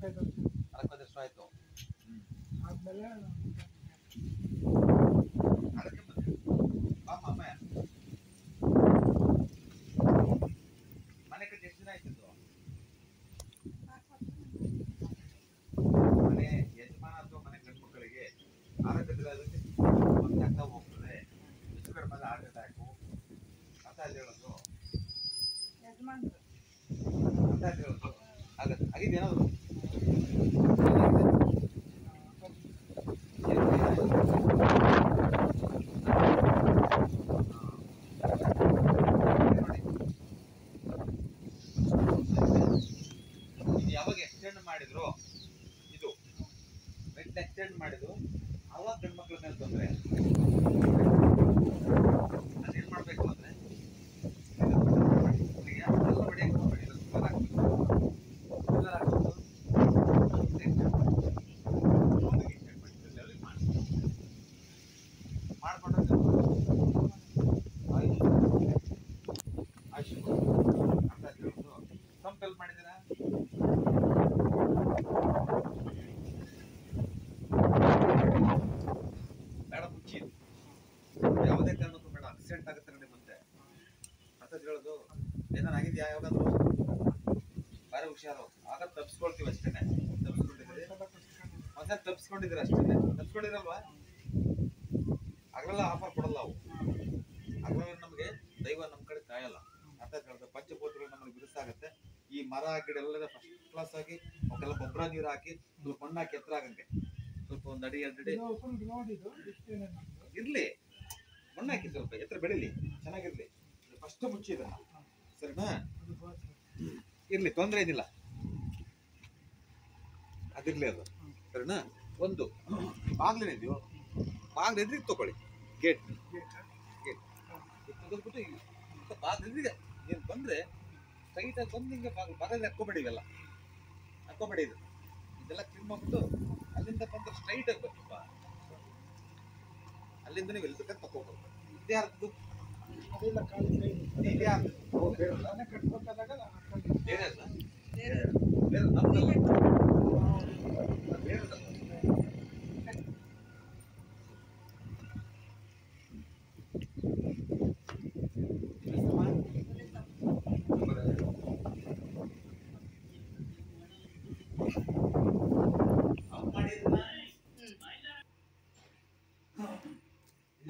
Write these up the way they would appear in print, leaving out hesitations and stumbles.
45 ವರ್ಷ ಆಯ್ತು. ಆದ್ಮೇಲೆ ಅದಕ್ಕೆ ಬಂದೆ. ಬಾಮ್ಮ ಅಮ್ಮ ಮನೆ ಕಟ್ಟಿ ಎಷ್ಟು ದಿನ ಆಯ್ತಿದ್ದು? ಮನೆ ಯಜಮಾನ ಅಥವಾ ಮನೆ ಗಂಡು ಮಕ್ಕಳಿಗೆ ಆರೋಗ್ಯದಲ್ಲಿ ಒಂದು ರಕ್ತ ಹೋಗ್ತದೆ, ಹೆಚ್ಚು ಕಡಿಮೆ ಹಾರ್ಟ್ ಅಟ್ಯಾಕು ಅಂತ ಹೇಳೋದು ಅಂತ ಹೇಳೋದು ಆಗತ್ತೆ. ಆಗಿದ್ದೇನಾದ್ರು ಯಾವಾಗ ಎಕ್ಸ್ಟೆಂಡ್ ಮಾಡಿದ್ರು, ಇದು ಮೆಟ್ನ ಎಕ್ಸ್ಟೆಂಡ್ ಮಾಡಿದ್ರು, ಅವಾಗ ಗಂಡು ಮಕ್ಳ ಮೇಲೆ ತೊಂದರೆ. ಅದೇನ್ ಮಾಡ್ಬೇಕು ಅಂದ್ರೆ ಮಾಡ್ಕೊಂಡ್ರೆ ಸಂಪ್ ಹೆಲ್ಪ್ ಮಾಡಿದ್ದೀರಾ? ಬೇಡ ಮುಚ್ಚಿ, ಯಾವುದೇ ಕಾರಣಕ್ಕೂ ಬೇಡ. ಆಕ್ಸಿಡೆಂಟ್ ಆಗುತ್ತೆ ನೋಡಿ ಮತ್ತೆ ಅಂತ ಹೇಳೋದು. ಏನಾಗಿದ್ಯಾ ಯಾವಾಗಾದ್ರು? ಬಾರಿ ಹುಷಾರು. ಆಗ ತಪ್ಪಿಸ್ಕೊಳ್ತೀವಿ ಅಷ್ಟೇನೆ. ತಪ್ಪಿಸ್ಕೊಂಡಿದ್ದೀರಿ ಒಂದ್ಸಲ ತಪ್ಪಿಸ್ಕೊಂಡಿದ್ದೀರ ಅಷ್ಟೇನೆ. ತಪ್ಪಿಸ್ಕೊಂಡಿರಲ್ವಾ? ಆಗಲೆಲ್ಲ ಆಫರ್ ಕೊಡಲ್ಲ ಅವು. ಆಗಲೆಲ್ಲ ನಮಗೆ ದೈವ ನಮ್ಮ ಕಡೆ ಕಾಯಲ್ಲ ಅಂತ ಹೇಳೋದು. ಪಂಚಭೂತಗಳು ನಮಗೆ ಬಿರುಸಾಗತ್ತೆ. ಈ ಮರ ಗಿಡ ಎಲ್ಲ ಫಸ್ಟ್ ಕ್ಲಾಸ್ ಆಗಿ ಅವಕ್ಕೆಲ್ಲ ಗೊಬ್ಬರ ನೀರು ಹಾಕಿ ಸ್ವಲ್ಪ ಮಣ್ಣು ಹಾಕಿ ಎತ್ತರ ಆಗಂಗೆ ಸ್ವಲ್ಪ ಒಂದು ಅಡಿ 2 ಅಡಿ ಇರ್ಲಿ, ಮಣ್ಣು ಹಾಕಿ ಸ್ವಲ್ಪ ಎತ್ತರ ಬೆಳಿಲಿ, ಚೆನ್ನಾಗಿರ್ಲಿ. ಫಸ್ಟ್ ಮುಚ್ಚಿದ ಸರಿನಾ? ಇರ್ಲಿ, ತೊಂದರೆ ಏನಿಲ್ಲ, ಅದಿರ್ಲಿ ಅದು ಸರಿನಾ? ಒಂದು ಬಾಗ್ಲೇನಿದೆಯೋ ಬಾಗ್ಲ ಎದ್ರಿಗೆ ತಗೊಳ್ಳಿ, ಗೇಟ್ ತೆಗೆದ್ಬಿಟ್ಟು ಬಾಗ್ಲ ಎದ್ರಿಗೆ ನೀನು ಬಂದ್ರೆ ಸ್ಟ್ರೈಟ್ ಆಗಿ ಬಂದು ಹಿಂಗೆ ಬಾಗಲ್ಲಿ ಹಾಕೋಬೇಡಿ. ಇವೆಲ್ಲ ಹಾಕೋಬೇಡಿ, ಇದೆಲ್ಲ ಕ್ಲೀನ್ ಮಾಡ್ಬಿಟ್ಟು ಅಲ್ಲಿಂದ ಬಂದ್ರೆ ಸ್ಟ್ರೈಟ್ ಆಗಿ ಬರ್ತಪ್ಪ. ಅಲ್ಲಿಂದ ನೀವು ಎಲ್ಲಿ ಬೇಕಾದ್ರೆ ತಗೋಬೋದು. ಇದೇ ಅರ್ಧದ್ದು ಅದೆಲ್ಲ ಕಾಲು ಕೈ ಇದೇ ಅರ್ಧದ್ದು ಮನೆ ಕಟ್ಬೇಕಾದಾಗ ಬೇರೆ ಅಲ್ಲ, ಬೇರೆ ನಮ್ದಲ್ಲ, ಬೇರೆದಲ್ಲ.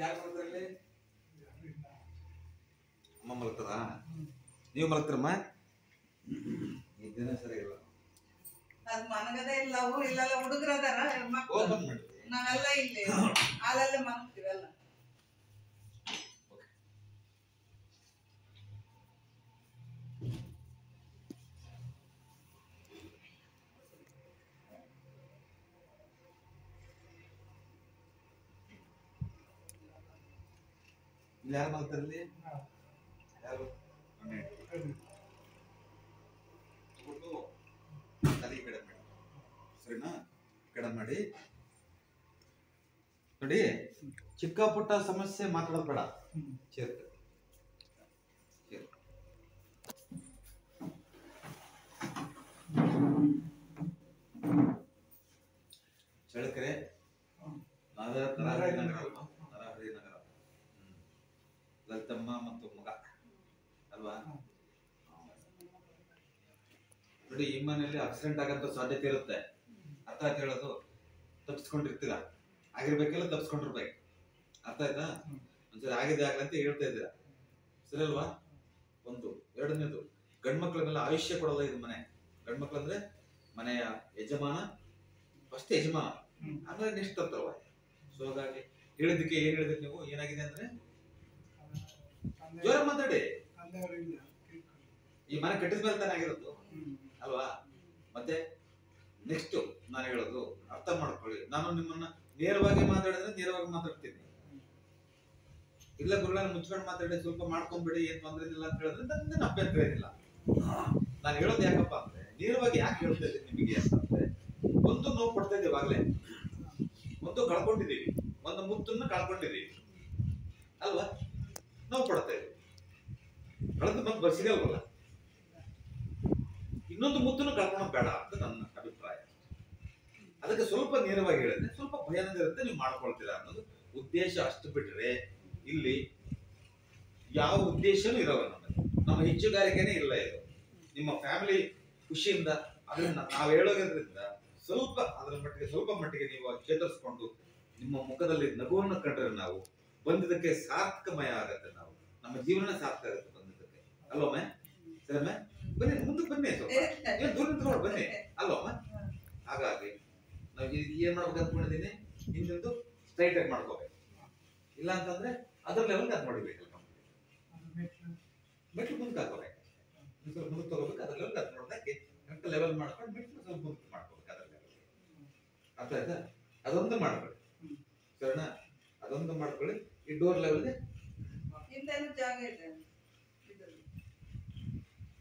ಯಾರು ಮಲಗ್ತಾರಲ್ಲಿ? ಅಮ್ಮ ಮಲಗ್ತಾರ? ನೀವು ಮಲಗ್ತಾರಮ್ಮ? ಈ ದಿನ ಸರಿ ಇಲ್ಲ. ಅದು ಮನಗದೇ ಇಲ್ಲ. ಅವು ಇಲ್ಲೆಲ್ಲ ಹುಡುಗರದಾರ ಮಕ್ಕಳು, ನಾವೆಲ್ಲ ಇಲ್ಲಿ ಹಾಲಲ್ಲೇ ಮಲಗ್ತೀವಲ್ಲ. ಇಲ್ಲಿ ಯಾರು ಮಲಗ್ತಾರಲ್ಲಿ? ಯಾರು? ತಲೆ ಕಡೆ ಮಾಡಿ ಸರಿನಾ? ಕಡೆ ಮಾಡಿ ನೋಡಿ. ಚಿಕ್ಕ ಪುಟ್ಟ ಸಮಸ್ಯೆ ಮಾತಾಡೋದು ಬೇಡ. ಚೇರ್ಕ ಚಳ್ಳಕೆರೆ ನರಹರಿ ನಗರ, ಲಲಿತಮ್ಮ ಮತ್ತು ಮಗ ಅಲ್ವಾ? ನೋಡಿ, ಈ ಮನೆಯಲ್ಲಿ ಆಕ್ಸಿಡೆಂಟ್ ಆಗಂತ ಸಾಧ್ಯತೆ ಇರುತ್ತೆ. ಅರ್ಥ ಆಯ್ತು ಹೇಳೋದು? ತಪ್ಪಿಸ್ಕೊಂಡಿರ್ತೀರ, ಆಗಿರ್ಬೇಕೆಲ್ಲ ತಪ್ಪಿಸ್ಕೊಂಡಿರ್ಬೇಕು. ಅರ್ಥ ಆಯ್ತಾ? ಒಂದ್ಸರಿ ಆಗಿದೆ ಆಗ್ಲಿ ಅಂತ ಹೇಳ್ತಾ ಇದ್ದೀರಾ, ಸರಿ ಅಲ್ವಾ? ಒಂದು. ಎರಡನೇದು, ಗಂಡ್ಮಕ್ಳ ಮೇಲೆ ಆಯುಷ್ಯ ಕೊಡಲ್ಲ ಇದು ಮನೆ. ಗಂಡ್ಮಕ್ಳು ಅಂದ್ರೆ ಮನೆಯ ಯಜಮಾನ, ಫಸ್ಟ್ ಯಜಮಾನ, ಆಮೇಲೆ ನೆಕ್ಸ್ಟ್ ತರ್ತವ. ಸೊ ಹಾಗಾಗಿ ಹೇಳಿದ್ದಕ್ಕೆ ಏನ್ ಹೇಳಿದ್ರಿ ನೀವು? ಏನಾಗಿದೆ ಅಂದ್ರೆ ಜೋರ ಮಾತಾಡಿ. ಈ ಮನೆ ಕಟ್ಟಿದ ಮೇಲೆ ತಾನೇ ಆಗಿರೋದು ಅಲ್ವಾ? ಮತ್ತೆ ನೆಕ್ಸ್ಟ್ ನಾನು ಹೇಳೋದು ಅರ್ಥ ಮಾಡ್ಕೊಳ್ಳಿ. ನಾನು ನಿಮ್ಮನ್ನ ನೇರವಾಗಿ ಮಾತಾಡಿದ್ರೆ ನೇರವಾಗಿ ಮಾತಾಡ್ತೀನಿ. ಇಲ್ಲ ಗುರುಗಳನ್ನ ಮುಚ್ಕೊಂಡು ಮಾತಾಡಿ ಸ್ವಲ್ಪ ಮಾಡ್ಕೊಂಡ್ಬಿಡಿ, ಏನ್ ತೊಂದ್ರೆ ಇಲ್ಲ ಅಂತ ಹೇಳಿದ್ರೆ ನನ್ನ ಅಭ್ಯಂತರ ಏನಿಲ್ಲ. ನಾನು ಹೇಳೋದು ಯಾಕಪ್ಪ ಅಂದ್ರೆ ನೇರವಾಗಿ ಯಾಕೆ ಹೇಳ್ತಾ ಇದ್ದೀನಿ ನಿಮಗೆ ಅಂತಂದ್ರೆ, ಒಂದು ನೋವು ಪಡ್ತಾ ಇದ್ದೀವಿ ಆಗ್ಲೇ, ಒಂದು ಕಳ್ಕೊಂಡಿದ್ದೀವಿ, ಒಂದು ಮುತ್ತನ್ನ ಕಳ್ಕೊಂಡಿದ್ದೀವಿ ಅಲ್ವಾ? ನೋವು ಪಡ್ತಾ ಇದ್ದೀವಿ, ಕಳೆದು ಮತ್ತೆ ಸಿಗಲ್ವಲ್ಲ. ಇನ್ನೊಂದು ಮುತ್ತನ್ನು ಕಳ್ಕೊಳ್ಳೋದು ಬೇಡ ಅಂತ ನನ್ನ ಅಭಿಪ್ರಾಯ. ಅದಕ್ಕೆ ಸ್ವಲ್ಪ ನೇರವಾಗಿ ಹೇಳಿದ್ರೆ ಸ್ವಲ್ಪ ಭಯಾನಕ ಇರುತ್ತೆ, ನೀವು ಮಾಡ್ಕೊಳ್ತೀರಾ ಅನ್ನೋದು ಉದ್ದೇಶ. ಅಷ್ಟು ಬಿಟ್ರೆ ಇಲ್ಲಿ ಯಾವ ಉದ್ದೇಶನೂ ಇರೋಲ್ಲ ನಮಗೆ. ನಮ್ಮ ಹೆಚ್ಚುಗಾರಿಕೆನೇ ಇಲ್ಲ ಇದು. ನಿಮ್ಮ ಫ್ಯಾಮಿಲಿ ಖುಷಿಯಿಂದ ಅದನ್ನ ನಾವು ಹೇಳೋದ್ರಿಂದ ಸ್ವಲ್ಪ ಅದರ ಮಟ್ಟಿಗೆ ಸ್ವಲ್ಪ ಮಟ್ಟಿಗೆ ನೀವು ಚೇತರಿಸ್ಕೊಂಡು ನಿಮ್ಮ ಮುಖದಲ್ಲಿ ನಗುವನ್ನು ಕಂಡ್ರೆ ನಾವು ಬಂದಿದ್ದಕ್ಕೆ ಸಾರ್ಥಕಮಯ ಆಗತ್ತೆ. ನಾವು ನಮ್ಮ ಜೀವನ ಸಾರ್ಥಕ ಆಗುತ್ತೆ ಬಂದಿದ್ದಕ್ಕೆ ಅಲ್ಲೊಮ್ಮೆ. ಸರಮ್ಮೆ ಬನ್ನಿ, ಮುಂದಕ್ಕೆ ಬನ್ನಿ, ಸ್ವಲ್ಪ ಏನು ದೂರ ನಿಂತ್ಕೊಂಡು ಬನ್ನಿ ಅಲ್ಲೊಮ್ಮ. ಹಾಗಾಗಿ ನಾವು ಏನ್ ಮಾಡ್ಬೇಕು ಅಂದ್ಕೊಂಡಿದ್ದೀನಿ, ಹಿಂದಿಂದು ಸ್ಟ್ರೈಟ್ ಆಗಿ ಮಾಡ್ಕೋಬೇಕು. ಇಲ್ಲ ಅಂತಂದ್ರೆ ಅದ್ರ ಲೆವೆಲ್ಗೆ ಅದು ನೋಡಿಬೇಕಲ್ಲ. ಮೆಟ್ಲು ಮುಂದಕ್ಕೆ ಹಾಕೋಬೇಕು, ಸ್ವಲ್ಪ ಮುಂದಕ್ಕೆ ತಗೋಬೇಕು. ಅದ್ರ ಲೆವೆಲ್ಗೆ ಅದು ನೋಡೋದಕ್ಕೆ ಕರೆಕ್ಟ್ ಲೆವೆಲ್ ಮಾಡ್ಕೊಂಡು ಮೆಟ್ಲು ಸ್ವಲ್ಪ ಮುಂದಕ್ಕೆ ಮಾಡ್ಕೋಬೇಕು ಅದ್ರ ಲೆವೆಲ್ಗೆ. ಅರ್ಥ ಆಯ್ತಾ? ಅದೊಂದು ಮಾಡ್ಕೊಳ್ಳಿ ಸರಿನಾ, ಅದೊಂದು ಮಾಡ್ಕೊಳ್ಳಿ. ಈ ಡೋರ್ ಲೆವೆಲ್ಗೆ ಜಾಗ ಇದೆ,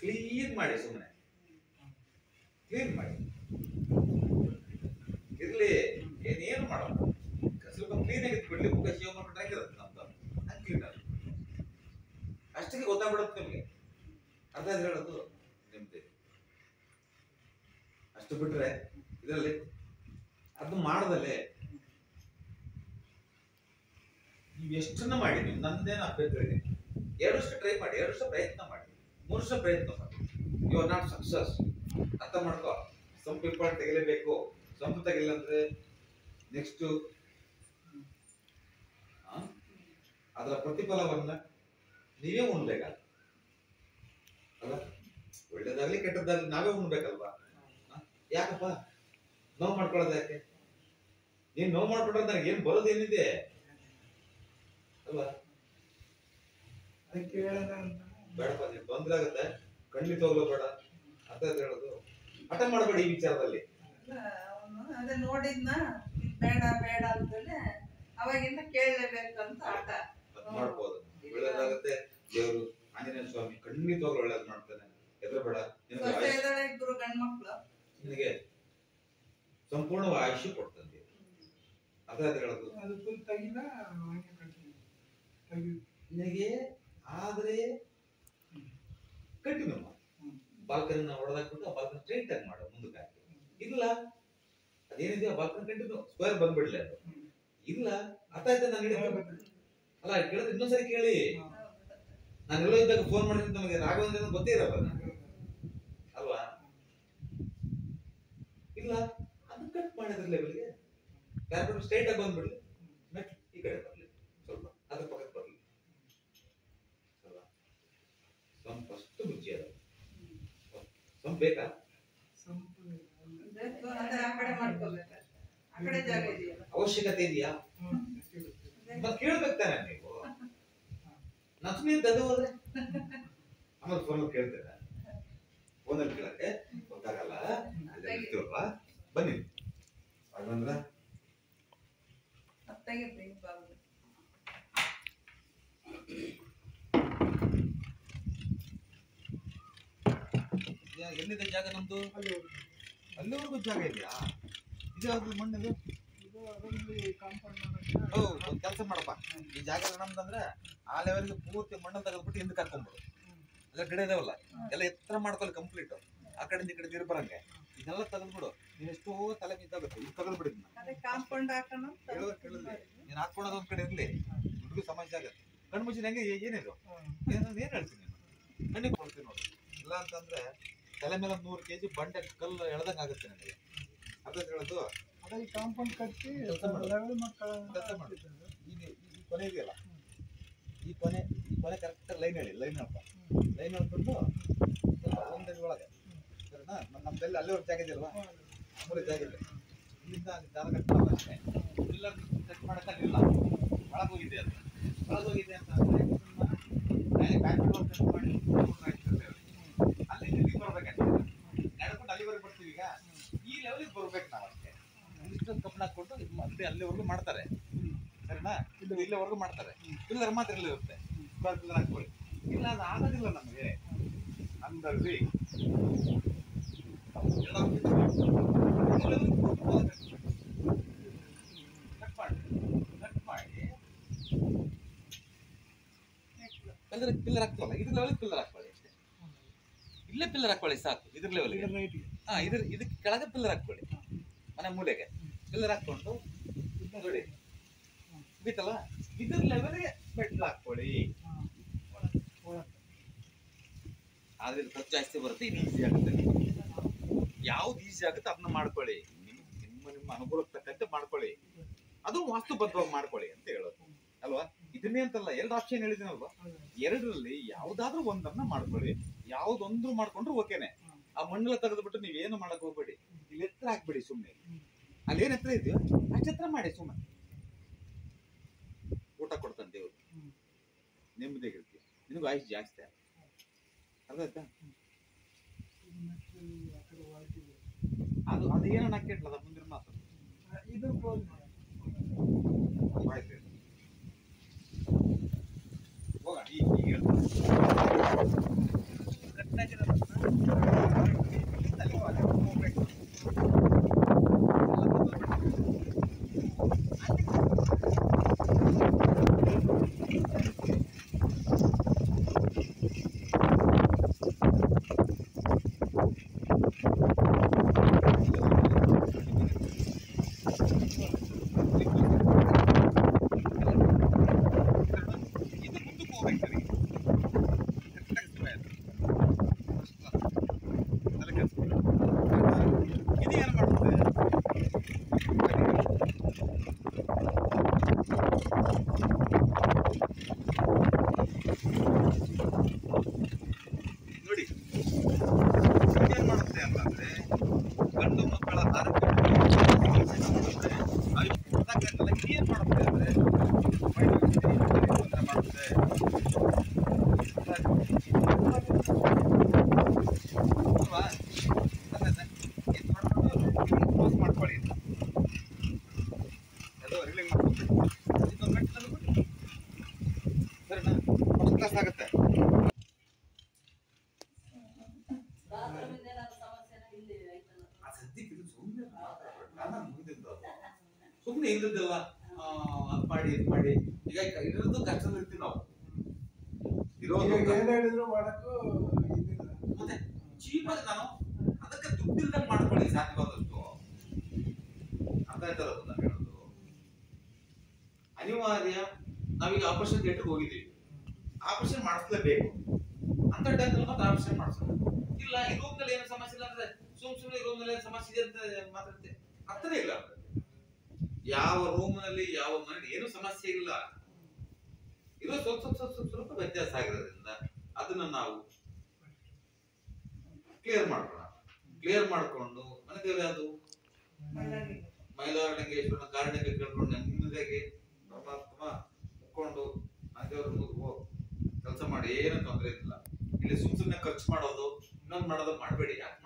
ಕ್ಲೀನ್ ಮಾಡಿ, ಸುಮ್ಮನೆ ಕ್ಲೀನ್ ಮಾಡಿ ಇರ್ಲಿ. ಏನೇನು ಮಾಡೋಣ, ಸ್ವಲ್ಪ ಕ್ಲೀನ್ ಆಗಿ ಇಟ್ಬಿಡ್ಲಿ. ಮುಖ ಶಿವ ಮಾಡ್ಬಿಟ್ಟಾಗಿರುತ್ತೆ ನಮ್ದು, ಹಂಗೆ ಕ್ಲೀನ್ ಆಗಿ ಅಷ್ಟಕ್ಕೆ ಗೊತ್ತಾಗ್ಬಿಡುತ್ತೆ ನಿಮ್ಗೆ. ಅರ್ಥ ಹೇಳೋದು ನಿಮ್ದೆ. ಅಷ್ಟು ಬಿಟ್ರೆ ಇದರಲ್ಲಿ ಅದು ಮಾಡದಲ್ಲೇ ನೀವು ಎಷ್ಟನ್ನ ಮಾಡಿ, ನೀವು ನಂದೇನು ಅಭ್ಯಂತರ ಇದೆ. 2 ವರ್ಷ ಟ್ರೈ ಮಾಡಿ, 2 ವರ್ಷ ಪ್ರಯತ್ನ ಮಾಡಿ, 3 ವರ್ಷ ಪ್ರಯತ್ನ ಮಾಡಿ. You are not success. ಅರ್ಥ ಮಾಡ್ಕೋ. Some people ತೆಗಿಲೇಬೇಕು. ಸಂಪು ತೆಗಿಲ್ಲ ಅಂದ್ರೆ ನೆಕ್ಸ್ಟ್ ಅದರ ಪ್ರತಿಫಲವನ್ನ ನೀವೇ ಉಣ್ಬೇಕಾಗ ಅಲ್ಲ. ಒಳ್ಳೇದಾಗ್ಲಿ ಕೆಟ್ಟದ್ದಾಗ್ಲಿ ನಾವೇ ಉಣ್ಬೇಕಲ್ವಾ? ಯಾಕಪ್ಪ ನೋವು ಮಾಡ್ಕೊಳ್ಳೋದು? ಯಾಕೆ ನೀನ್ ನೋವು ಮಾಡ್ಕೊಂಡ್ರೆ ನನಗೆ ಏನ್ ಬರೋದೇನಿದೆ ಅಲ್ವಾ? ಅದಕ್ಕೆ ಹೇಳೋಣ ಅಂತ ಬೇಡಪ್ಪ, ನೀನ್ ತೊಂದ್ರೆ ಆಗುತ್ತೆ, ಖಂಡಿತವಾಗ್ಲೂ ಬೇಡ. ಅರ್ಥ ಹೇಳೋದು. ಹಠ ಮಾಡಬೇಡಿ ಈ ವಿಚಾರದಲ್ಲಿ. ಅದೇ ನೋಡಿದ್ನ ಬೇಡ ಬೇಡ ಅಂತಲೇ ಅವಾಗಿಂದ ಕೇಳಲೇಬೇಕಂತ ಆಟ ಮಾಡ್ಬೋದು. ಒಳ್ಳೇದಾಗುತ್ತೆ. ದೇವರು ಆಂಜನೇಯ ಸ್ವಾಮಿ ಖಂಡಿತವಾಗ್ಲೂ ಒಳ್ಳೇದ್ ಮಾಡ್ತಾನೆ. ಹೆದರಬೇಡ. ಇಬ್ರು ಗಂಡ್ಮಕ್ಳು ನಿನಗೆ ಸಂಪೂರ್ಣ ಆಯುಷ್ಯ ಕೊಡ್ತಾನೆ. ಅದೇ ಹೇಳೋದು. ಅದು ಫುಲ್ ತೆಗಿಲ್ಲ, ಹಂಗೆ ಕಂಟಿನ್ಯೂ ನಿನಗೆ ಆದ್ರೆ ಕಂಟಿನ್ಯೂ ಮಾಡು. ಬಾಲ್ಕನಿನ ಹೊಡೆದಾಕ್ಬಿಟ್ಟು ಆ ಬಾಲ್ಕನ್ ಸ್ಟ್ರೈಟ್ ಆಗಿ ಮಾಡು, ಮುಂದಕ್ಕೆ ಹಾಕಿ. ಇಲ್ಲ ಅದೇನಿದೆ ಆ ಬಾಲ್ಕನ್ ಕಂಟಿನ್ಯೂ ಸ್ಕ್ವೇರ್ ಬಂದ್ಬಿಡ್ಲಿ. ಅದು ಇಲ್ಲ. ಅರ್ಥ ಆಯ್ತಾ ನಾನು ಹೇಳಿದ? ಅಲ್ಲ ಕೇಳಿದ್ರೆ ಇನ್ನೊಂದ್ಸರಿ ಕೇಳಿ. ನಾನೆಲ್ಲೋ ಇದ್ದಾಗ ಫೋನ್ ಮಾಡಿದ್ರೆ ನಮಗೆ ರಾಘವೇಂದ್ರ ಗೊತ್ತೇ ಇರಲ್ಲ ಅಲ್ವಾ? ಇಲ್ಲ ಅದು ಕಟ್ ಮಾಡಿದ್ರ ಲೆವೆಲ್ಗೆ ಯಾರು ಸ್ಟ್ರೈಟ್ ಆಗಿ ಬಂದ್ಬಿಡ್ಲಿ. ಮೆಟ್ ಈ ಕಡೆ ಬರ್ಲಿ, ಸ್ವಲ್ಪ ಅದ್ರ ಪಕ್ಕಕ್ಕೆ ಬರ್ಲಿ. ಸ್ವಲ್ಪ ಅಷ್ಟು ರುಚಿ ಅದ. ಸ್ವಲ್ಪ ಬೇಕಾ? ಅವಶ್ಯಕತೆ ಇದೆಯಾ? ಮತ್ತೆ ಕೇಳ್ಬೇಕು ತಾನೆ ನೀವು. ನಚ್ಮಿ ತದು ಹೋದ್ರೆ ಆಮೇಲೆ ಫೋನ್ ಕೇಳ್ತೀರ. ಫೋನಲ್ಲಿ ಕೇಳಕ್ಕೆ ಗೊತ್ತಾಗಲ್ಲ. ಇರ್ತೀವಲ್ಲ, ಬನ್ನಿ. ಹಾಗಂದ್ರ ಎಲ್ಲಿದೆ ಜಾಗ ನಮ್ದು? ಅಲ್ಲಿವರೆಗೂ ಜಾಗ ಇದೆಯಾ? ಇದು ಮಣ್ಣಿದು ಒಂದ್ ಕೆಲಸ ಮಾಡಪ್ಪ. ಈ ಜಾಗ ನಮ್ದಂದ್ರೆ ಆ ಲೆವೆಲ್ಗೆ ಪೂರ್ತಿ ಮಣ್ಣು ತೆಗೆದ್ಬಿಟ್ಟು ಹಿಂದೆ ಕರ್ಕೊಂಡ್ಬಿಡು. ಎಲ್ಲ ಗಿಡ ಇದಾವಲ್ಲ ಎಲ್ಲ ಎತ್ತರ ಮಾಡ್ಕೊಳ್ಳಿ ಕಂಪ್ಲೀಟ್. ಆ ಕಡೆಯಿಂದ ಈ ಕಡೆ ನೀರು ಬರಂಗೆ ಇದೆಲ್ಲ ತೆಗೆದ್ಬಿಡು. ನೀನ್ ಎಷ್ಟೋ ತಲೆ ಮಿದ್ದಾಗುತ್ತೆ. ಇದು ತೆಗೆದ್ಬಿಡಿ. ನೀನ್ ಹಾಕೊಳ್ಳೋದು ಒಂದ್ ಕಡೆ ಇರ್ಲಿ, ಹುಡುಗಿ ಸಮಸ್ಯೆ ಆಗತ್ತೆ. ಕಣ್ಣು ಮುಚ್ಚಿದ ಹೆಂಗೆ ಏನಿದು ಏನ್ ಹೇಳ್ತೀನಿ ಕಣ್ಣಿಗೆ ಕೊಡ್ತೀನಿ ನೋಡಿ. ಇಲ್ಲ ಅಂತಂದ್ರೆ ತಲೆ ಮೇಲೆ 100 kg ಬಂಡೆ ಕಲ್ಲು ಎಳ್ದಂಗ ಆಗುತ್ತೆ ನನಗೆ. ಅದೇ ಹೇಳೋದು. ಅದೇ ಕಾಂಪೌಂಡ್ ಕಟ್ಟಿ ಕೆಲಸ ಮಾಡಿ. ಈ ಕೊನೆ ಇದೆಯಲ್ಲ, ಈ ಕೊನೆ ಕರೆಕ್ಟ್ ಲೈನ್ ಹೇಳಿ. ಲೈನ್ ಹೇಳ್ಕೊಂಡು ಒಂದಡಿ ಒಳಗೆ ಸರಿನಾ? ನಮ್ದಲ್ಲಿ ಅಲ್ಲಿವರೆಗೆ ಜಾಗ ಇದೆಯಲ್ವಾ? ಮೂರೇ ಜಾಗ ಇದೆ. ಇಲ್ಲಿಂದ ಜಾಗ ಕಟ್ಟಲ್ಲ ಅಷ್ಟೇ. ಇಲ್ಲ ಕಟ್ ಮಾಡೋಕ್ಕಾಗಿಲ್ಲ. ಒಳಗೋಗಿದೆ ಅದು. ಒಳಗೋಗಿದೆ ಅಂತ ಅಂದ್ರೆ ಅಲ್ಲಿ ಇಲ್ಲಿ ಬರ್ಬೇಕಷ್ಟೇ. ನಡ್ಕೊಂಡು ಅಲ್ಲಿವರೆಗೆ ಬರ್ತೀವಿ. ಈಗ ಈ ಲೆವೆಲ್ಗೆ ಬರ್ಬೇಕು ನಾವು ಅಷ್ಟೇ. ಇಷ್ಟೊಂದು ಕಬ್ಬಣ ಹಾಕೊಂಡು ಅಲ್ಲಿವರೆಗೂ ಮಾಡ್ತಾರೆ ಸರಿನಾ? ಇಲ್ಲಿವರೆಗೂ ಮಾಡ್ತಾರೆ. ಪಿಲ್ಲರ್ ಮಾತ್ರ ಇಲ್ಲಿ ಇರುತ್ತೆ. ಪಿಲ್ಲರ್ ಹಾಕೊಳ್ಳಿ. ಇಲ್ಲ ಅದು ಆಗೋದಿಲ್ಲ ನಮಗೆ ಅಂದ್ರಿ. ಪಿಲ್ಲರ್ ಹಾಕ್ತವಲ್ಲ, ಇದ್ರ ಲೆವೆಲ್ ಪಿಲ್ಲರ್ ಹಾಕೊಳ್ಳಿ ಅಷ್ಟೇ. ಇಲ್ಲೇ ಪಿಲ್ಲರ್ ಹಾಕೊಳ್ಳಿ ಸಾಕು. ಇದ್ರ ಲೆವೆಲ್ ಇದಕ್ಕೆ ಕೆಳಗೆ ಪಿಲ್ಲರ್ ಹಾಕೊಳ್ಳಿ. ಮನೆ ಮೂಲೆಗೆ ಪಿಲ್ಲರ್ ಹಾಕೊಂಡು ನೋಡಿ ಬಿತ್ತಲ್ಲ ಇದ್ರ ಲೆವೆಲ್ಗೆ ಮೆಟ್ಲು ಹಾಕೊಳ್ಳಿ. ಆದ್ರೆ ಇದು ಖರ್ಚು ಜಾಸ್ತಿ ಬರುತ್ತೆ, ಇದು ಈಸಿ ಆಗುತ್ತೆ. ಯಾವ್ದು ಈಸಿ ಆಗುತ್ತೆ ಅದನ್ನ ಮಾಡ್ಕೊಳ್ಳಿ, ನಿಮ್ಮ ಅನುಕೂಲಕ್ಕೆ ತಕ್ಕಂತೆ ಮಾಡ್ಕೊಳ್ಳಿ, ಅದು ವಾಸ್ತುಬದ್ಧವಾಗಿ ಮಾಡ್ಕೊಳ್ಳಿ ಅಂತ ಹೇಳೋದು ಅಲ್ವಾ. ಇದನ್ನೇ ಅಂತಲ್ಲ, 2 ಆಪ್ಷನ್ ಹೇಳಿದಿನಲ್ವಾ, 2ರಲ್ಲಿ ಯಾವ್ದಾದ್ರೂ ಒಂದನ್ನ ಮಾಡ್ಕೊಳ್ಳಿ. ಯಾವ್ದೊಂದ್ರು ಮಾಡ್ಕೊಂಡ್ರು ಓಕೆನೆ. ಆ ಮಣ್ಣೆಲ್ಲ ತೆಗೆದ್ಬಿಟ್ಟು ನೀವೇನು ಮಾಡಕ್ ಹೋಗ್ಬೇಡಿ, ಇಲ್ಲಿ ಎತ್ತರ ಹಾಕ್ಬೇಡಿ. ಸುಮ್ನೆ ಅಲ್ಲಿ ಏನ್ ಎತ್ತರ ಇದೆಯೋ ಅಷ್ಟು ಎತ್ತರ ಮಾಡಿ. ಸುಮ್ಮನೆ ಊಟ ಕೊಡ್ತಾನೆ ದೇವ್ರು, ನೆಮ್ಮದಿಯಾಗಿರ್ತೀವಿ, ನಿನಗೂ ಆಯುಷ್ ಜಾಸ್ತಿ. ಅರ್ಥ ಆಯ್ತಾ? ಅದು ಏನೋ ನಾಕೆಟ್ಲದ ಮುಂದಿನ ಮಾತು ಇದು ಕ್ಲೋಸ್ ಮಾಡಿ ಹೋಗೋಣ. ಈಗ ನೋಡಿ ಏನ್ ಮಾಡುತ್ತೆ ಅಂತಂದ್ರೆ, ಗಂಡು ಮಕ್ಕಳ ಆರೋಗ್ಯ ಏನ್ ಮಾಡುತ್ತೆ ಅಂದ್ರೆ ಮಾಡುತ್ತೆ. ಮಾಡ್ಕೊಳ್ಳಿ, ಅದು ರಿಲೀವ್ ಮಾಡ್ಕೊಬೇಕು. ಸರಿನಾ? ಫಸ್ಟ್ ಕ್ಲಾಸ್ ಆಗುತ್ತೆ. ಸುಮ್ಮನೆ ಇಲ್ಲದಲ್ಲ ಅದ್ ಮಾಡಿ ಇದು ಮಾಡಿ. ಈಗ ಇರೋದು ಕಷ್ಟದಲ್ಲಿ ಇರ್ತೀವಿ ನಾವು, ಇರೋದು ಹೇಳಿದ್ರು ಮಾಡಕ್ಕೂ ಇದಿಲ್ಲ. ಮತ್ತೆ ಚೀಪಾಗಿ ನಾನು ಅದಕ್ಕೆ ದುಡ್ಡಿಲ್ದಂಗೆ ಮಾಡ್ಕೊಳ್ಳಿ ಸಾಧ್ಯವಾದಷ್ಟು. ಅರ್ಥ ಆಯ್ತಲ್ಲ ನಾನು ಹೇಳೋದು? ಅನಿವಾರ್ಯ. ನಾವೀಗ ಆಪರೇಷನ್ ಥಿಯೇಟರ್ಗೆ ಹೋಗಿದ್ದೀವಿ, ಆಪರೇಷನ್ ಮಾಡಿಸ್ಲೇಬೇಕು ಅಂತ ಟೈಮಲ್ಲಿ ಮತ್ತೆ ಆಪರೇಷನ್ ಮಾಡಿಸೋದು ಇಲ್ಲ. ಈ ರೂಮ್ನಲ್ಲಿ ಏನು ಸಮಸ್ಯೆ ಇಲ್ಲ ಅಂದ್ರೆ ಸುಮ್ಮನೆ ಈ ರೂಮ್ನಲ್ಲಿ ಏನು ಸಮಸ್ಯೆ ಇದೆ ಅಂತ ಮಾತಾಡ್ತೇವೆ. ಅರ್ಥನೇ ಇಲ್ಲ. ಯಾವ ರೂಮ್ನಲ್ಲಿ ಯಾವ ಮನೇಲಿ ಏನು ಸಮಸ್ಯೆ ಇಲ್ಲ, ಇರೋ ಸ್ವಲ್ಪ ವ್ಯತ್ಯಾಸ ಆಗಿರೋದ್ರಿಂದ ಅದನ್ನ ನಾವು ಕ್ಲಿಯರ್ ಮಾಡ್ಕೊಳ್ಳೋಣ. ಕ್ಲಿಯರ್ ಮಾಡ್ಕೊಂಡು ಮನೆ ದೇವ್ರು ಯಾವುದು? ಮೈಲಾರಲಿಂಗೇಶ್ವರನ ಕಾರಣಕ್ಕೆ ಕೇಳ್ಕೊಂಡು ನೆಮ್ಮದಿಯಾಗಿ ಪರಮಾತ್ಮ ಮುಕ್ಕೊಂಡು ಮನೆ ದೇವ್ರ ಮುಂದೆ ಕೆಲಸ ಮಾಡಿ, ಏನು ತೊಂದರೆ ಇಲ್ಲ. ಇಲ್ಲಿ ಸುಮ್ಮನೆ ಖರ್ಚು ಮಾಡೋದು ಇನ್ನೊಂದು ಮಾಡೋದು ಮಾಡಬೇಡಿ. ಯಾಕೆ